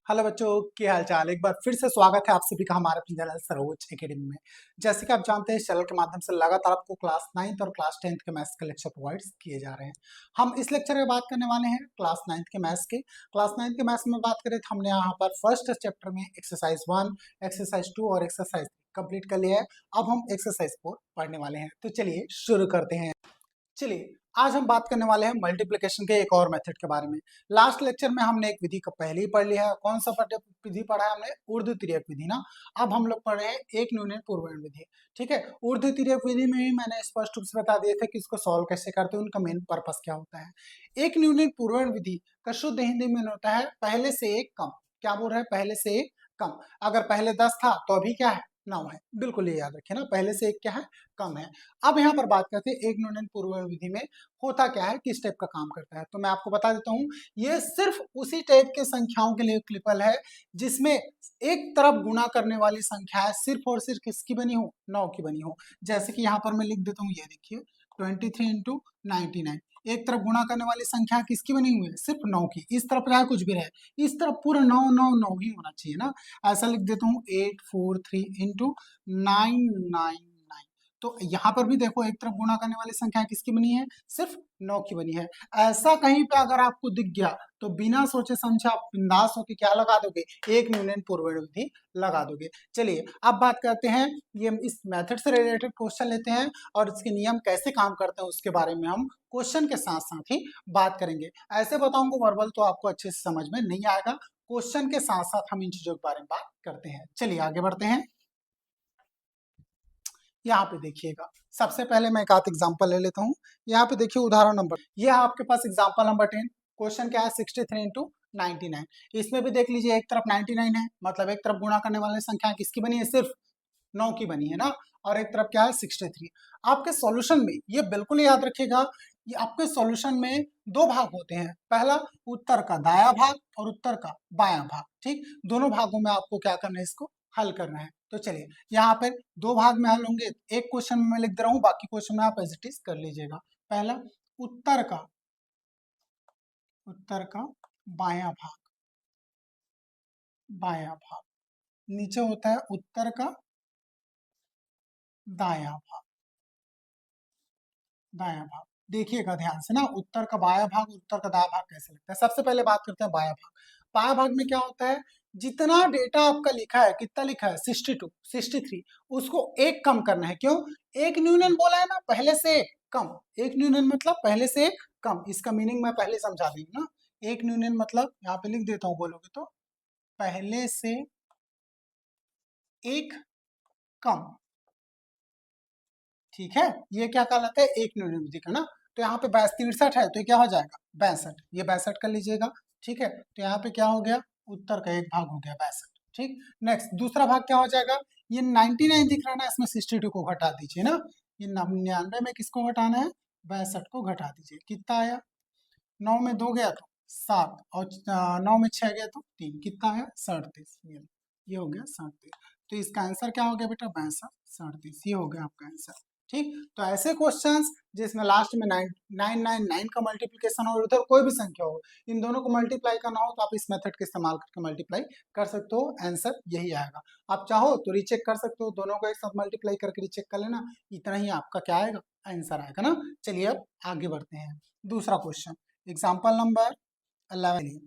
Hello बच्चों, क्या हाल चाल। एक बार फिर से स्वागत है आप सभी का हमारे अपने चैनल सरोज एकेडमी में। जैसे कि आप जानते हैं, इस चैनल के माध्यम से लगातार आपको क्लास 9th और क्लास 10th के मैथ्स के लेक्चर प्रोवाइड किए जा रहे हैं। हम इस लेक्चर में बात करने वाले हैं क्लास 9th के मैथ्स के। क्लास 9th के मैथ्स में बात करें तो हमने यहाँ पर फर्स्ट चैप्टर में एक्सरसाइज 1, एक्सरसाइज 2 और एक्सरसाइज 3 कंप्लीट कर लिया है। अब हम एक्सरसाइज 4 पढ़ने वाले हैं, तो चलिए शुरू करते हैं। चलिए, आज हम बात करने वाले हैं मल्टीप्लिकेशन के एक और मेथड के बारे में। लास्ट लेक्चर में हमने एक विधि को पहले ही पढ़ लिया है। कौन सा विधि पढ़ा है हमने? ऊर्ध्व तिर्यक विधि ना। अब हम लोग पढ़ रहे हैं एक न्यूनन पूर्वण विधि। ठीक है, ऊर्ध्व तिर्यक विधि में ही मैंने स्पष्ट रूप से बता दिए थे कि इसको सॉल्व कैसे करते हैं, उनका मेन पर्पस क्या होता है। एक न्यूनन पूर्वण विधि का शुद्ध हिंदी में होता है पहले से एक कम। क्या बोल रहा है? पहले से एक कम। अगर पहले 10 था तो अभी क्या है? 9 है। बिल्कुल ये याद रखिए ना, पहले से एक क्या है? कम है। अब यहाँ पर बात करते हैं एक न्यूनन पूर्वण विधि में होता क्या है, किस टाइप का काम करता है। तो मैं आपको बता देता हूँ, ये सिर्फ उसी टाइप के संख्याओं के लिए एप्लीकेबल है जिसमें एक तरफ गुणा करने वाली संख्या सिर्फ और सिर्फ किसकी बनी हो? 9 की बनी हो। जैसे कि यहाँ पर मैं लिख देता हूँ, ये देखिए 23 इंटू 99। एक तरफ गुणा करने वाली संख्या किसकी बनी हुई है? सिर्फ 9 की। इस तरफ चाहे कुछ भी रहे, इस तरफ पूरा 9 9 9 ही होना चाहिए ना। ऐसा लिख देता हूँ 843 इंटू 999। तो यहाँ पर भी देखो, एक तरफ गुणा करने वाली संख्या किसकी बनी है? सिर्फ 9 की बनी है। ऐसा कहीं पे अगर आपको दिख गया तो बिना सोचे समझे आप बिंदास होकर क्या लगा दोगे? एक न्यूनन पूर्वण विधि लगा दोगे। चलिए अब बात करते हैं, ये इस मेथड से रिलेटेड क्वेश्चन लेते हैं और इसके नियम कैसे काम करते हैं उसके बारे में हम क्वेश्चन के साथ साथ ही बात करेंगे। ऐसे बताऊंगा वर्बल तो आपको अच्छे से समझ में नहीं आएगा। क्वेश्चन के साथ साथ हम इन चीजों के बारे में बात करते हैं। चलिए आगे बढ़ते हैं। यहाँ पे देखिएगा, सबसे पहले मैं एक आध एग्जांपल ले लेता हूँ। यहाँ पे देखिए उदाहरण नंबर, ये आपके पास एग्जांपल नंबर 10। क्वेश्चन क्या है? 63 इंटू 99। इसमें भी देख लीजिए, एक तरफ 99 है, मतलब एक तरफ गुणा करने वाली संख्या किसकी बनी है? सिर्फ 9 की बनी है ना। और एक तरफ क्या है? 63। आपके सॉल्यूशन में ये बिल्कुल याद रखिएगा, ये आपके सॉल्यूशन में दो भाग होते हैं। पहला उत्तर का दाया भाग और उत्तर का बायां भाग। ठीक, दोनों भागों में आपको क्या करना है? इसको हल करना है। तो चलिए, यहाँ पे दो भाग में हल होंगे। एक क्वेश्चन में मैं लिख दे रहा हूँ, बाकी क्वेश्चन में आप एज इट इज कर लीजिएगा। पहला उत्तर का बायां भाग, बायां भाग। नीचे होता है उत्तर का दायां भाग, दायां भाग। देखिएगा ध्यान से ना, उत्तर का बायां भाग और उत्तर का दायां भाग कैसे लगता है। सबसे पहले बात करते हैं बायां भाग। बायां भाग में क्या होता है? जितना डेटा आपका लिखा है, कितना लिखा है? 62, 63, उसको एक कम करना है। क्यों? एक न्यूनन बोला है ना, पहले से एक कम। एक न्यूनन मतलब पहले से एक कम। इसका मीनिंग मैं पहले समझा दी ना। एक न्यूनन मतलब यहाँ पे लिख देता हूँ, बोलोगे तो पहले से एक कम। ठीक है, ये क्या कहलाता है? एक न्यूनन विधि का ना। तो यहाँ पे 63 है, तो ये क्या हो जाएगा? 62। ये 62 कर लीजिएगा। ठीक है, तो यहाँ पे क्या हो गया? उत्तर का एक भाग हो गया 62। ठीक, नेक्स्ट दूसरा भाग क्या हो जाएगा? ये 99 दिख रहा है ना, इसमें 62 को घटा दीजिए ना। ये 99 में किसको घटाना है? 62 को घटा दीजिए। कितना आया? 9 में 2 गया तो 7, और 9 में 6 गया तो 3। कितना आया? 37। ये हो गया 37। तो इसका आंसर क्या हो गया बेटा? 62, 37। ये हो गया आपका आंसर। ठीक, तो ऐसे क्वेश्चंस जिसमें लास्ट में 999 का मल्टीप्लिकेशन और उधर कोई भी संख्या हो, इन दोनों को मल्टीप्लाई करना हो तो आप इस मेथड का इस्तेमाल करके मल्टीप्लाई कर सकते हो। आंसर यही आएगा। आप चाहो तो रीचेक कर सकते हो, दोनों को एक साथ मल्टीप्लाई करके रीचेक कर लेना, इतना ही आपका क्या आएगा? आंसर आएगा ना। चलिए अब आगे बढ़ते हैं। दूसरा क्वेश्चन, एग्जाम्पल नंबर 11।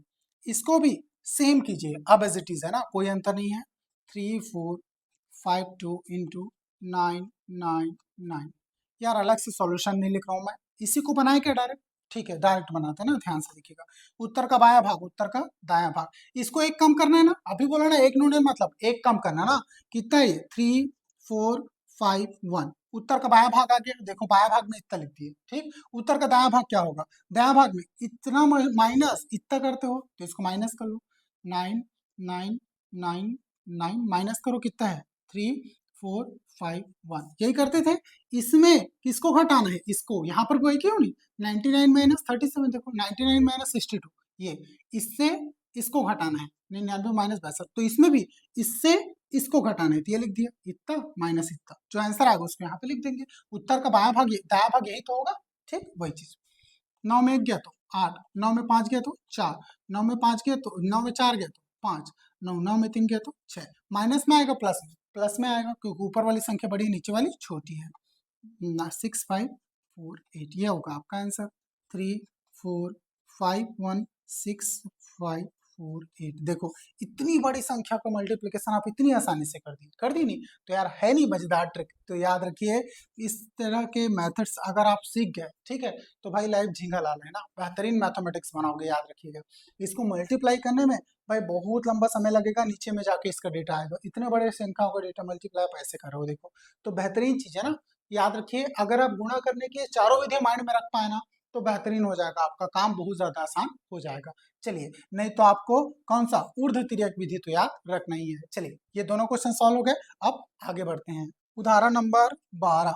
इसको भी सेम कीजिए, अब एज इट इज है ना, कोई अंतर नहीं है। 3452 इंटू 999। यार अलग से सॉल्यूशन नहीं लिख रहा हूं मैं, इसी को बनाए क्या डायरेक्ट? ठीक है, डायरेक्ट बनाते हैं ना, ध्यान से देखिएगा। उत्तर का बायां भाग, उत्तर का दायां भाग, इसको एक कम करना है ना। अभी बोला ना एक न्यूनन मतलब एक कम करना ना। कितना है ये? 3451। उत्तर का बायां भाग आ गया, देखो बायां भाग में इतना लिख दिए। ठीक, उत्तर का दायां भाग क्या होगा? दायां भाग में इतना माइनस इतना करते हो तो इसको माइनस कर लो। 9999 माइनस करो, कितना है? 3451। यही करते थे। इसमें किसको घटाना है? इसको। यहाँ पर कोई क्यों नहीं? 99 माइनस 37, देखो 99 माइनस 62, ये इससे इसको घटाना है। 99 माइनस 62, तो इसमें भी इससे इसको घटाना है, तो ये लिख दिया इतना माइनस इतना। जो आंसर आएगा उसको यहाँ पे लिख देंगे। उत्तर का बायां भाग, दायां भाग यही तो होगा। ठीक, वही चीज। 9 में 1 गया तो 8, 9 में 5 गया तो 4, 9 में 5 गया तो 9 में 4 गया तो 5, 9 9 में 3 गया तो 6, माइनस में आएगा प्लस में आएगा क्योंकि ऊपर वाली संख्या बड़ी नीचे वाली छोटी है। 6548 ये होगा आपका आंसर। 3451658 देखो इतनी बड़ी संख्या को मल्टीप्लिकेशन आप इतनी आसानी से कर दी नहीं तो यार है नहीं मजेदार ट्रिक। तो याद रखिए इस तरह के मेथड्स अगर आप सीख गए ठीक है तो भाई लाइफ झींगा ला लेना, बेहतरीन मैथमेटिक्स बनाओगे। याद रखिएगा इसको मल्टीप्लाई करने में भाई बहुत लंबा समय लगेगा, नीचे में जाके इसका डेटा आएगा, इतने बड़े संख्याओं का डेटा मल्टीप्लाई आप ऐसे करो देखो। तो बेहतरीन चीज है ना। याद रखिए अगर आप गुणा करने की चारों विधियां माइंड में रख पाए ना तो बेहतरीन हो जाएगा, आपका काम बहुत ज्यादा आसान हो जाएगा। चलिए नहीं तो आपको कौन सा ऊर्ध्व तिर्यक विधि तो याद रखना ही है। चलिए ये दोनों क्वेश्चन सॉल्व हो गए, अब आगे बढ़ते हैं। उदाहरण नंबर 12,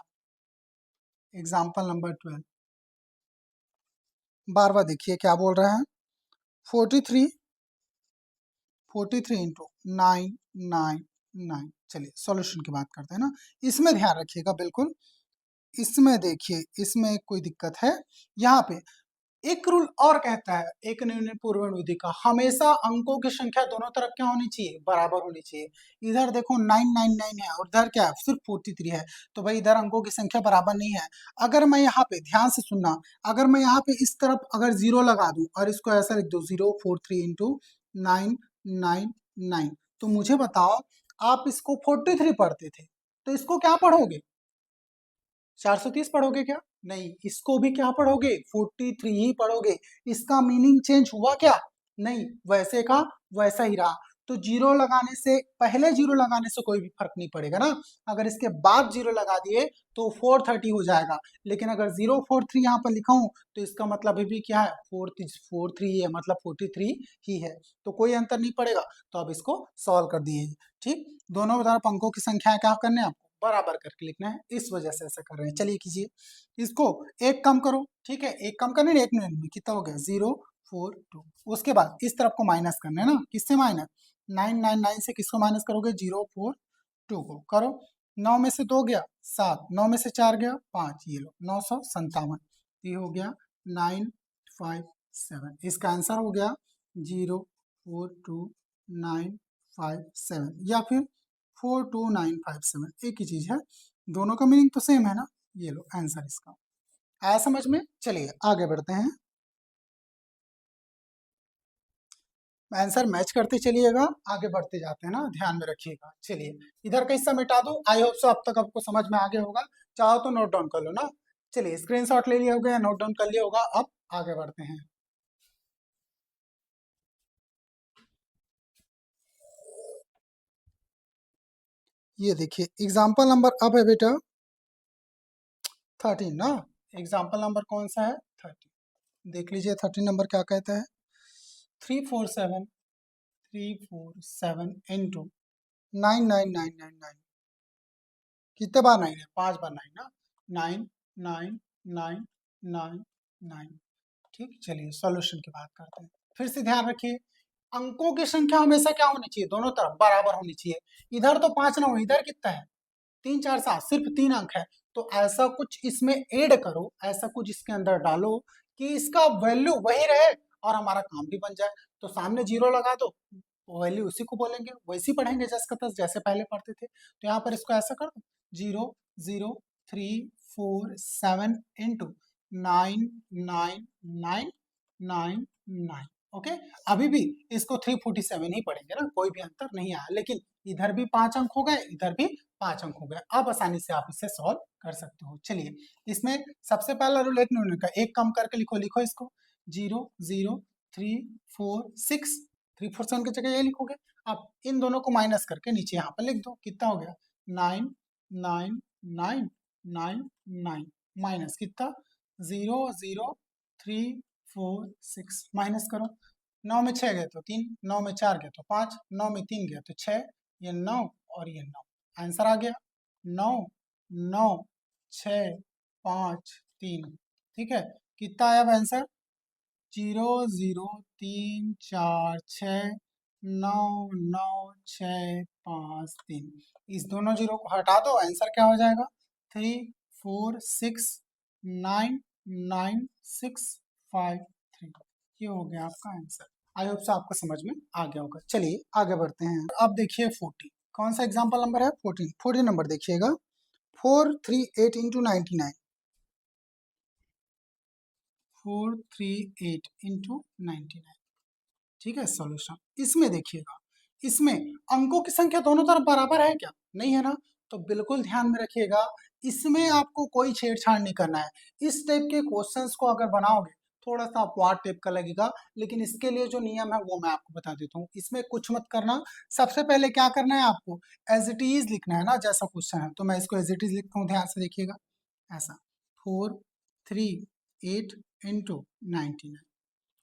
एग्जाम्पल नंबर 12, 12वां देखिए क्या बोल रहे हैं। 43 इंटू 999। चलिए सॉल्यूशन की बात करते हैं ना। इसमें ध्यान रखिएगा बिल्कुल, इसमें देखिए इसमें कोई दिक्कत है। यहाँ पे एक रूल और कहता है एक निर्णय पूर्वण विधि का, हमेशा अंकों की संख्या दोनों तरफ क्या होनी चाहिए, बराबर होनी चाहिए। इधर देखो 999 है और इधर क्या है सिर्फ 43 है, तो भाई इधर अंकों की संख्या बराबर नहीं है। अगर मैं यहाँ पे ध्यान से सुनना, अगर मैं यहाँ पे इस तरफ अगर 0 लगा दूं और इसको ऐसा लिख दो 043 इंटू 999, तो मुझे बताओ आप इसको 43 पढ़ते थे तो इसको क्या पढ़ोगे, 430 पढ़ोगे क्या? नहीं, इसको भी क्या पढ़ोगे, 43 ही पढ़ोगे। इसका मीनिंग चेंज हुआ क्या? नहीं, वैसे का वैसा ही रहा। तो जीरो लगाने से पहले जीरो लगाने से कोई भी फर्क नहीं पड़ेगा ना। अगर इसके बाद जीरो लगा दिए तो 430 हो जाएगा, लेकिन अगर 043 यहाँ पर लिखा हूं तो इसका मतलब भी क्या है, 43 है, मतलब 43 ही है। तो कोई अंतर नहीं पड़ेगा। तो अब इसको सॉल्व कर दिए। ठीक, दोनों तरफ अंकों की संख्या क्या करने हैं आपको, बराबर करके लिखना है, इस वजह से ऐसा कर रहे हैं। चलिए कीजिए, इसको एक कम करो। ठीक है, एक कम करने, एक मिनट में कितना हो गया 042। उसके बाद इस तरफ को माइनस करना है ना, किससे माइनस, 999 से किसको माइनस करोगे, 042 को करो। 9 में से 2 गया 7, 9 में से 4 गया 5, ये लो 957, ये हो गया 957। इसका आंसर हो गया 042,957 या फिर 42957, एक ही चीज है, दोनों का मीनिंग तो सेम है ना। ये लो आंसर इसका, आया समझ में। चलिए आगे बढ़ते हैं, आंसर मैच करते चलिएगा, आगे बढ़ते जाते हैं ना, ध्यान में रखिएगा। चलिए इधर का हिस्सा मिटा दो, आई होप सो अब तक आपको समझ में आ गया होगा, चाहो तो नोट डाउन कर लो ना। चलिए स्क्रीनशॉट ले लिया होगा, नोट डाउन कर लिया होगा, अब आगे बढ़ते हैं। ये देखिए एग्जाम्पल नंबर अब है बेटा 13 ना। एग्जाम्पल नंबर कौन सा है, 13। देख लीजिए 13 नंबर क्या कहता है, 347 इंटू 99999। कितने बार 9 है, 5 बार 9 ना, 99999। ठीक, चलिए सॉल्यूशन की बात करते हैं। फिर से ध्यान रखिए अंकों की संख्या हमेशा क्या होनी चाहिए, दोनों तरफ बराबर होनी चाहिए। इधर तो 5 ना हो, इधर कितना है 3 4 7, सिर्फ 3 अंक है। तो ऐसा कुछ इसमें ऐड करो, ऐसा कुछ इसके अंदर डालो कि इसका वैल्यू वही रहे और हमारा काम भी बन जाए। तो सामने जीरो लगा दो, वैल्यू उसी को बोलेंगे, वैसी पढ़ेंगे जस का तस जैसे पहले पढ़ते थे। तो यहाँ पर इसको ऐसा कर दो 00347 इंटू 99999। ओके, अभी भी इसको 347 ही पढ़ेंगे ना, कोई भी अंतर नहीं आया, लेकिन इधर भी 5 अंक हो गए, इधर भी 5 अंक हो गए। अब आसानी से आप इसे सॉल्व कर सकते हो। चलिए इसमें सबसे पहला रूल एक न्यूनतम का, एक कम करके लिखो, लिखो इसको 00346, 347 की जगह ये लिखोगे। अब इन दोनों को माइनस करके नीचे यहाँ पर लिख दो, कितना हो गया 99999 माइनस कितना 00346, माइनस करो। 9 में 6 गए तो 3, 9 में 4 गए तो 5, 9 में 3 गया तो 6, ये 9 और ये 9, आंसर आ गया 9 9 6 5 3। ठीक है, कितना आया अब आंसर 00343 इस दोनों जीरो को हटा दो, आंसर क्या हो जाएगा 3469965 3। ये हो गया आपका आंसर। आई होप से आपको समझ में आ गया होगा। चलिए आगे बढ़ते हैं। अब देखिए 40, कौन सा एग्जाम्पल नंबर है? 14। 14 नंबर देखिएगा, 438 इंटू 99, 438 इंटू 99, ठीक है सॉल्यूशन। इसमें देखिएगा, इसमें अंकों की संख्या दोनों तरफ बराबर है क्या? नहीं है ना, तो बिल्कुल ध्यान में रखिएगा, इसमें आपको कोई छेड़छाड़ नहीं करना है। इस टाइप के क्वेश्चंस को अगर बनाओगे थोड़ा सा अपवाद टाइप का लगेगा, लेकिन इसके लिए जो नियम है वो मैं आपको बता देता हूँ। इसमें कुछ मत करना, सबसे पहले क्या करना है आपको, एज इट इज लिखना है ना, जैसा क्वेश्चन है। तो मैं इसको एज इट इज लिखता हूँ, ध्यान से देखिएगा, ऐसा 438 इंटू 99।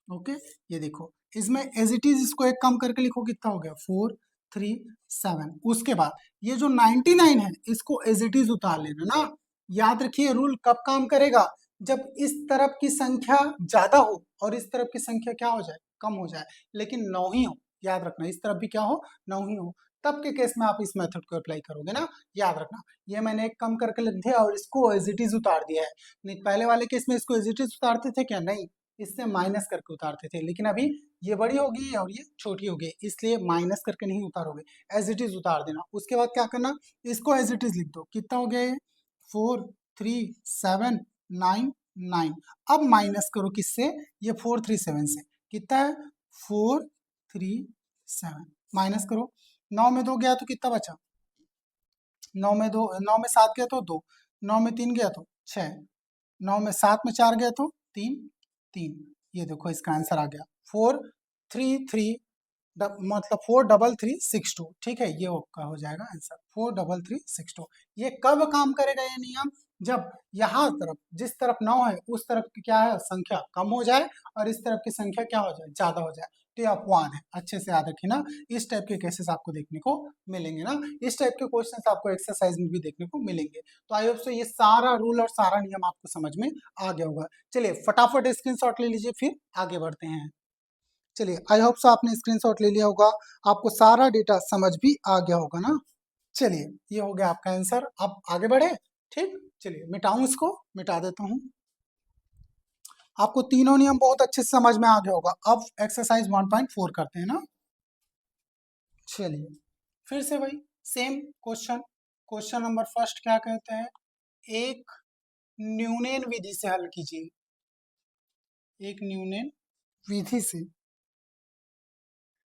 ओके, ये देखो, इसमें एज इट इज इसको एक कम करके लिखो, कितना हो गया? 437। उसके बाद ये जो 99 है इसको एज इट इज उतार लेना ना। याद रखिए, रूल कब काम करेगा? जब इस तरफ की संख्या ज्यादा हो और इस तरफ की संख्या क्या हो जाए? कम हो जाए, लेकिन 9 ही हो। याद रखना, इस तरफ भी क्या हो? 9 ही हो। तब के केस में आप इस मेथड को अप्लाई करोगे ना। याद रखना, ये मैंने एक कम करके लिख दिया और इसको एज इट इज उतार दिया है। नहीं, पहले वाले केस में इसको एज इट इज उतारते थे क्या? नहीं, इससे माइनस करके उतारते थे। लेकिन अभी ये बड़ी होगी और ये छोटी होगी, इसलिए माइनस करके नहीं उतारोगे, एज इट इज उतार देना। उसके बाद क्या करना, इसको एज इट इज लिख दो। कितना हो गया ये? 43799। अब माइनस करो किससे? ये 437 से। कितना है? 437 माइनस करो। 9 में 2 गया तो कितना बचा? 9 में 2, 9 में 7 गया तो 2, 9 में 3 गया तो 6, 9 में 7 में 4 गया तो 3, 3। ये देखो इसका आंसर आ गया 433, मतलब 43362। ठीक है, ये आपका हो जाएगा आंसर 43362। ये कब काम करेगा ये नियम? जब यहाँ तरफ, जिस तरफ 9 है उस तरफ की क्या है, संख्या कम हो जाए और इस तरफ की संख्या क्या हो जाए? ज्यादा हो जाए। तो ये अपवाद है, अच्छे से याद रखिए ना। इस टाइप के केसेस आपको देखने को मिलेंगे ना, इस टाइप के क्वेश्चंस आपको एक्सरसाइज में भी देखने को मिलेंगे। तो आई होप से ये सारा रूल और सारा नियम आपको समझ में आ गया होगा। चलिए फटाफट स्क्रीनशॉट ले लीजिए, फिर आगे बढ़ते हैं। चलिए आई होप सो आपने स्क्रीनशॉट ले लिया होगा, आपको सारा डेटा समझ भी आ गया होगा ना। चलिए ये हो गया आपका आंसर, अब आगे बढ़े। ठीक, चलिए मिटाऊं, इसको मिटा देता हूं। आपको तीनों नियम बहुत अच्छे से समझ में आ गया होगा। अब एक्सरसाइज 1.4 करते हैं ना। चलिए फिर से वही same question. Question number first क्या कहते हैं? एक न्यूनन विधि से हल कीजिए। एक न्यूनन विधि से,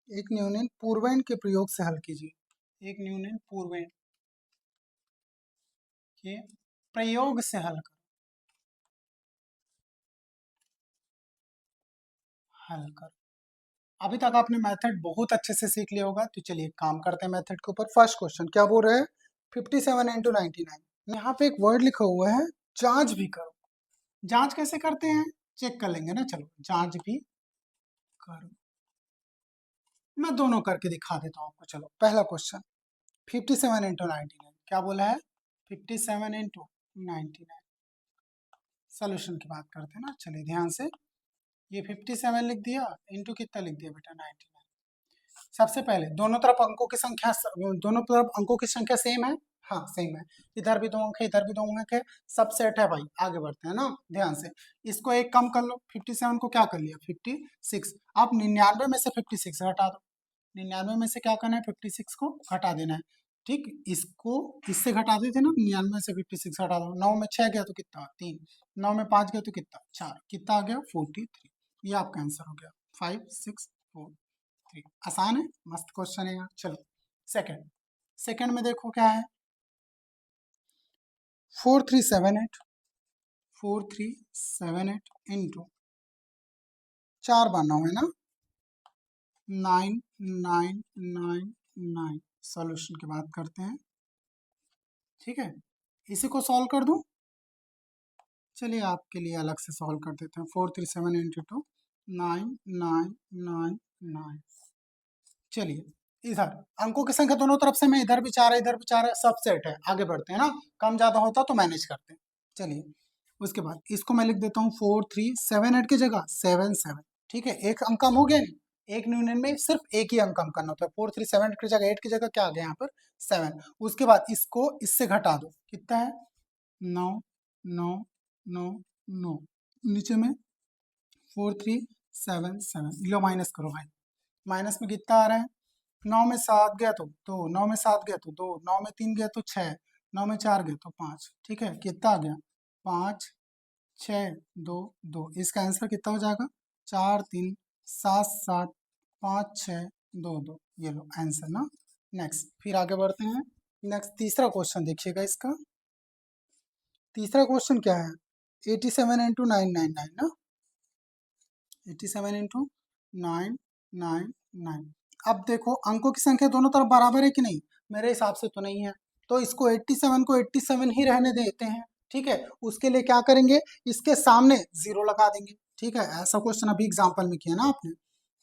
एक न्यूनन पूर्वण के प्रयोग से हल कीजिए। एक न्यूनन पूर्वण के प्रयोग से हल कर, हल कर। अभी तक आपने मेथड बहुत अच्छे से सीख लिया होगा, तो चलिए काम करते हैं मेथड के ऊपर। फर्स्ट क्वेश्चन क्या बोल रहे हैं? 57 इंटू 99। यहाँ पे एक वर्ड लिखा हुआ है, जांच भी करो। जांच कैसे करते हैं चेक कर लेंगे ना, चलो जांच भी करो। मैं दोनों करके दिखा देता हूँ आपको। चलो पहला क्वेश्चन, 57 इंटू 99 क्या बोला है? 57 इंटू 99। सोल्यूशन की बात करते हैं ना, चलिए ध्यान से। ये 57 लिख दिया, इंटू कितना लिख दिया बेटा? 99। सबसे पहले दोनों तरफ अंकों की संख्या, दोनों तरफ अंकों की संख्या सेम है। हाँ सेम है, इधर भी 2 अंक है, इधर भी 2 अंक है, सब सेट है भाई। आगे बढ़ते हैं ना, ध्यान से। इसको एक कम कर लो, 57 को क्या कर लिया? 56। आप 99 में से 56 हटा दो। 99 में से क्या करना है? 56 को घटा देना है। ठीक, इसको इससे घटा देते ना, 99 में से 56 हटा दो। 9 में 6 गया तो कितना? 3। 9 में 5 गया तो कितना? 4। कितना आ गया? 43। ये आपका आंसर हो गया, 5 6 4 3। आसान है, मस्त क्वेश्चन है यार। चलो सेकंड, सेकंड में देखो क्या है? 4378, 4378 इंटू 4 बार 9 है ना, 9999। सॉल्यूशन की बात करते हैं। ठीक है, इसी को सॉल्व कर दूं? चलिए आपके लिए अलग से सॉल्व कर देते हैं। 437 इंटू 2, 9999। चलिए इधर अंकों की संख्या दोनों तरफ से, मैं इधर भी 4 है इधर भी 4 है, सब सेट है। आगे बढ़ते हैं ना, कम ज्यादा होता तो मैनेज करते हैं। चलिए उसके बाद इसको मैं लिख देता हूँ 4378 की जगह 77। ठीक है, एक अंक कम हो गया नहीं, एक न्यूनन में सिर्फ एक ही अंक कम करना होता है। 437 की जगह 8 की जगह क्या आ गया यहाँ पर? 7। उसके बाद इसको इससे घटा दो, कितना है? 9 9 9 9। नीचे में 7 7, लो माइनस करो भाई। माइनस में कितना आ रहा है? 9 में 7 गया तो 2, 9 में 7 गया तो 2, 9 में 3 गया तो 6, 9 में 4 गया तो 5। ठीक है, कितना आ गया? 5 6 2 2। इसका आंसर कितना हो जाएगा? 4 3 7 7 5 6 2 2। ये लो आंसर ना। नेक्स्ट, फिर आगे बढ़ते हैं। नेक्स्ट तीसरा क्वेश्चन देखिएगा इसका। तीसरा क्वेश्चन क्या है? 87 इंटू 999 ना, 87 इंटू 999। अब देखो अंकों की संख्या दोनों तरफ बराबर है कि नहीं? मेरे हिसाब से तो नहीं है, तो इसको 87 को 87 ही रहने देते हैं। ठीक है, उसके लिए क्या करेंगे? इसके सामने जीरो लगा देंगे। ठीक है, ऐसा क्वेश्चन अभी एग्जाम्पल में किया ना आपने।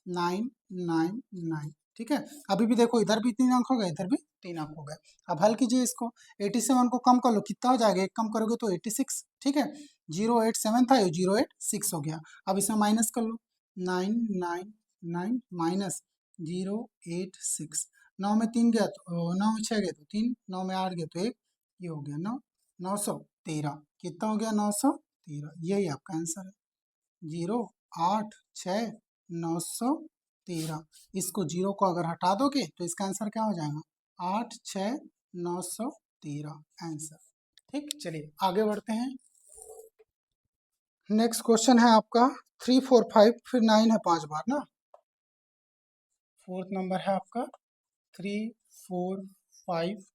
999। ठीक है, अभी भी देखो इधर भी 3 अंक हो गए, इधर भी 3 अंक हो गए। अब हल कीजिए इसको। 87 को कम कर लो, कितना हो जाएगा? एक कम करोगे तो 86। ठीक है, 087 था, ये 086 हो गया। अब इसमें माइनस कर लो। 999 माइनस 086। 9 में 3 गया तो 9 में 6 गया तो 3, 9 में 8 गया तो 1, ये हो गया 9, 913। कितना हो गया? 913। यही आपका आंसर है। 0 8 6 913। इसको जीरो को अगर हटा दोगे तो इसका आंसर क्या हो जाएगा? 8 6 913 आंसर। ठीक, चलिए आगे बढ़ते हैं। नेक्स्ट क्वेश्चन है आपका 3 4 5, फिर 9 है 5 बार ना। फोर्थ नंबर है आपका 3 4 5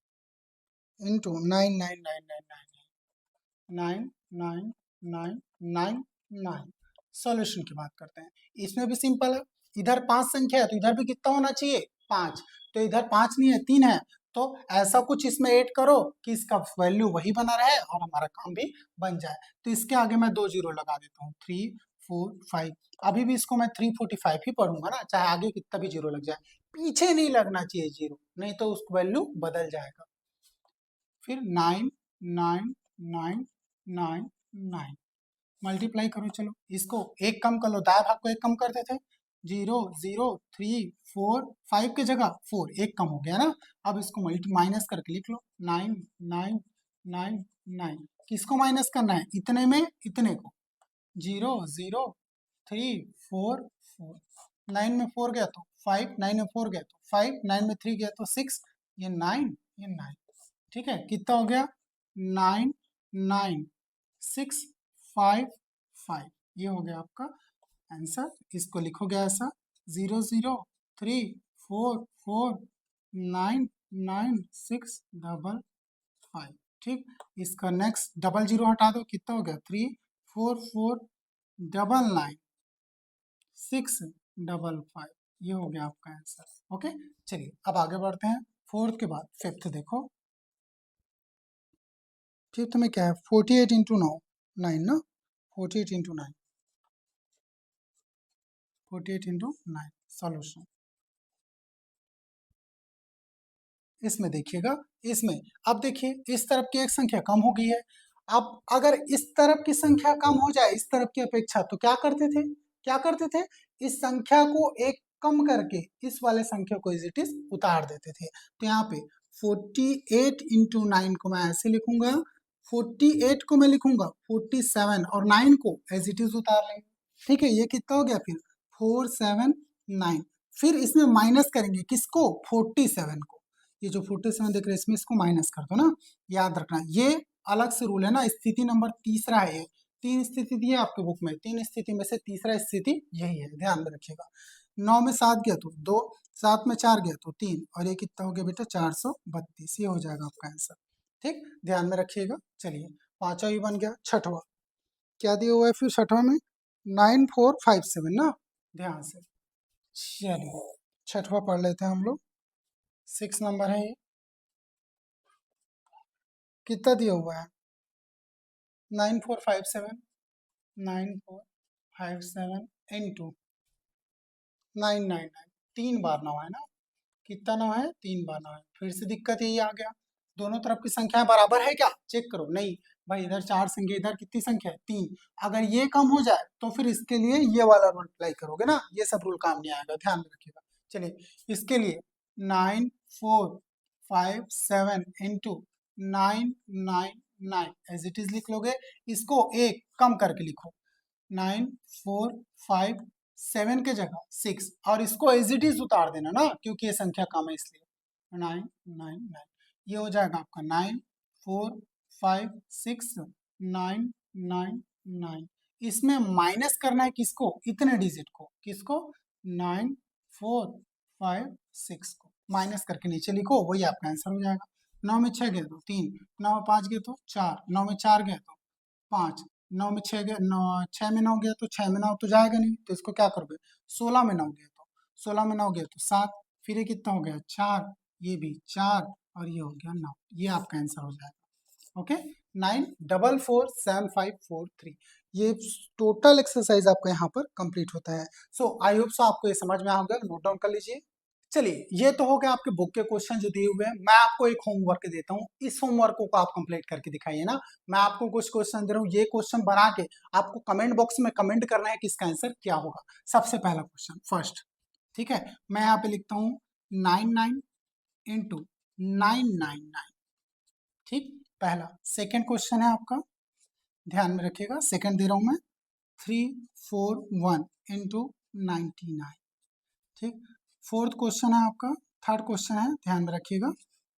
इंटू 99999 सॉल्यूशन की बात करते हैं। इसमें भी सिंपल है, इधर 5 संख्या है तो इधर भी कितना होना चाहिए? 5। तो इधर 5 नहीं है, 3 है, तो ऐसा कुछ इसमें ऐड करो कि इसका वैल्यू वही बना रहे और हमारा काम भी बन जाए। तो इसके आगे मैं 2 जीरो लगा देता हूँ, 3 4 5। अभी भी इसको मैं 345 ही पढ़ूंगा ना, चाहे आगे कितना भी जीरो लग जाए, पीछे नहीं लगना चाहिए जीरो, नहीं तो उसका वैल्यू बदल जाएगा। फिर 9 9 9 9 9 मल्टीप्लाई करो। चलो इसको एक कम कर लो, दाएं भाग को एक कम करते थे। 0 0 3 4 5 की जगह 4, एक कम हो गया ना। अब इसको मल्टी माइनस करके लिख लो। 9 9 9 9। किसको माइनस करना है? इतने में इतने को। 0 0 3 4 4। 9 में 4 गया तो 5, 9 में 4 गया तो 5, 9 में 3 गया तो 6, ये 9, ये 9। ठीक है, कितना हो गया? 9 9 6 5 5। ये हो गया आपका आंसर। इसको लिखोगे ऐसा 0 0 3 4 4 9 9 6 डबल 5। ठीक, इसका नेक्स्ट डबल जीरो हटा दो, कितना हो गया? 3 4 4 डबल 9 6 डबल 5। ये हो गया आपका आंसर। ओके, चलिए अब आगे बढ़ते हैं। फोर्थ के बाद फिफ्थ देखो। फिफ्थ में क्या है? 48 इंटू 9 ना, 48 इंटू 9, 48 इंटू 9 सॉल्यूशन। इसमें देखिएगा, इसमें अब देखिए इस तरफ की एक संख्या कम हो गई है। अब अगर इस तरफ की संख्या कम हो जाए इस तरफ की अपेक्षा, तो क्या करते थे? क्या करते थे? इस संख्या को एक कम करके इस वाले संख्या को इज इट इज उतार देते थे। तो यहाँ पे 48 इंटू 9 को मैं ऐसे लिखूंगा, 48 को मैं लिखूंगा 47 और 9 को एज इट इज उतार लेंगे। ठीक है, ये कितना हो गया? फिर 479। फिर इसमें माइनस करेंगे किसको? 47 को। ये जो 47 देख रहे हैं इसमें इसको माइनस कर दो ना, याद रखना ये अलग से रूल है ना। स्थिति नंबर तीसरा है ये। 3 स्थिति दी है आपके बुक में, 3 स्थिति में से तीसरा स्थिति यही है, ध्यान में रखिएगा। 9 में 7 गया तो 2, 7 में 4 गया तो 3, और ये कितना हो गया बेटा? 432। ये हो जाएगा आपका आंसर। ठीक, ध्यान में रखिएगा। चलिए पांचवा भी बन गया। छठवा क्या दिया हुआ है फिर छठवा में? 9457 ना, ध्यान से। चलिए छठवा पढ़ लेते हैं हम लोग। 6 नंबर है ये। कितना दिया हुआ है? 9457, 9457 इंटू 999। 3 बार 9 है ना, कितना 9 है? 3 बार 9 है। फिर से दिक्कत यही आ गया, दोनों तरफ की संख्या बराबर है क्या? चेक करो। नहीं भाई, इधर 4 संख्या, इधर कितनी संख्या है? 3। अगर ये कम हो जाए तो फिर इसके लिए ये वाला रूल अप्लाई करोगे ना, ये सब रूल काम नहीं आएगा, ध्यान में रखिएगा। चलिए इसके लिए 9457 इंटू 999 एज इट इज लिख लोगे। इसको एक कम करके लिखो, 9457 7 के जगह 6 और इसको एज इट इज उतार देना ना, क्योंकि ये संख्या कम है इसलिए। 9 9 9, ये हो जाएगा आपका 9 4 5 6 9 9 9। इसमें माइनस करना है किसको, इतने डिजिट को, किसको 9 4 5 6 को माइनस करके नीचे लिखो, वही आपका आंसर हो जाएगा। 9 में 6 गए तो 3, 9 में 5 गए तो 4, 9 में 4 गए तो 5, 9 में 6 गए, 9 6 में 9 गया तो 6 में 9 तो जाएगा नहीं, तो इसको क्या करोगे, 16 में 9 गया तो 16 में 9 गया तो 7, फिर ये कितना हो गया 4, ये भी 4 और ये हो गया 9, ये आपका आंसर हो जाएगा। ओके, 944753, ये टोटल एक्सरसाइज आपका यहाँ पर कंप्लीट होता है। सो आई होप सो आपको ये समझ में आ गया, नोट डाउन कर लीजिए। चलिए, ये तो हो गया आपके बुक के क्वेश्चन जो दिए हुए हैं। मैं आपको एक होमवर्क देता हूँ, इस होमवर्क को आप कंप्लीट करके दिखाइए ना। मैं आपको कुछ क्वेश्चन दे रहा हूँ, ये क्वेश्चन बना के आपको कमेंट बॉक्स में कमेंट करना है कि इसका आंसर क्या होगा। सबसे पहला क्वेश्चन फर्स्ट, ठीक है, मैं यहाँ पे लिखता हूँ 99 इंटू 999, ठीक, पहला। सेकेंड क्वेश्चन है आपका, ध्यान में रखिएगा, सेकेंड दे रहा हूँ मैं 341 इंटू 99, ठीक। फोर्थ क्वेश्चन है आपका, थर्ड क्वेश्चन है, ध्यान में रखिएगा,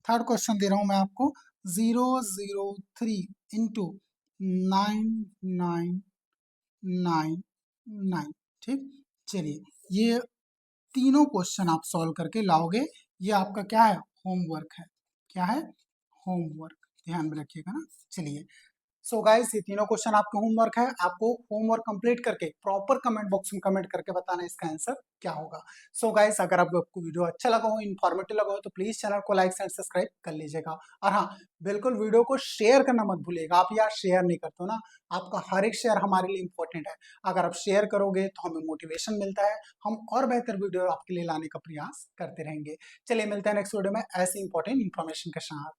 थर्ड क्वेश्चन दे रहा हूं मैं आपको 003 इंटू 9999, ठीक। चलिए, ये तीनों क्वेश्चन आप सॉल्व करके लाओगे, ये आपका क्या है, होमवर्क है। क्या है, होमवर्क, ध्यान में रखिएगा ना। चलिए, सो गाइस, ये तीनों क्वेश्चन आपके होमवर्क है, आपको होमवर्क कंप्लीट करके प्रॉपर कमेंट बॉक्स में कमेंट करके बताना इसका आंसर क्या होगा। सो गाइस, अगर आपको वीडियो अच्छा लगा हो, इन्फॉर्मेटिव लगा हो, तो प्लीज चैनल को लाइक एंड सब्सक्राइब कर लीजिएगा। और हाँ, बिल्कुल वीडियो को शेयर करना मत भूलिएगा, आप यार शेयर नहीं करते हो ना, आपका हर एक शेयर हमारे लिए इंपॉर्टेंट है। अगर आप शेयर करोगे तो हमें मोटिवेशन मिलता है, हम और बेहतर वीडियो आपके लिए लाने का प्रयास करते रहेंगे। चलिए, मिलते हैं नेक्स्ट वीडियो में ऐसी इंपॉर्टेंट इन्फॉर्मेशन के साथ।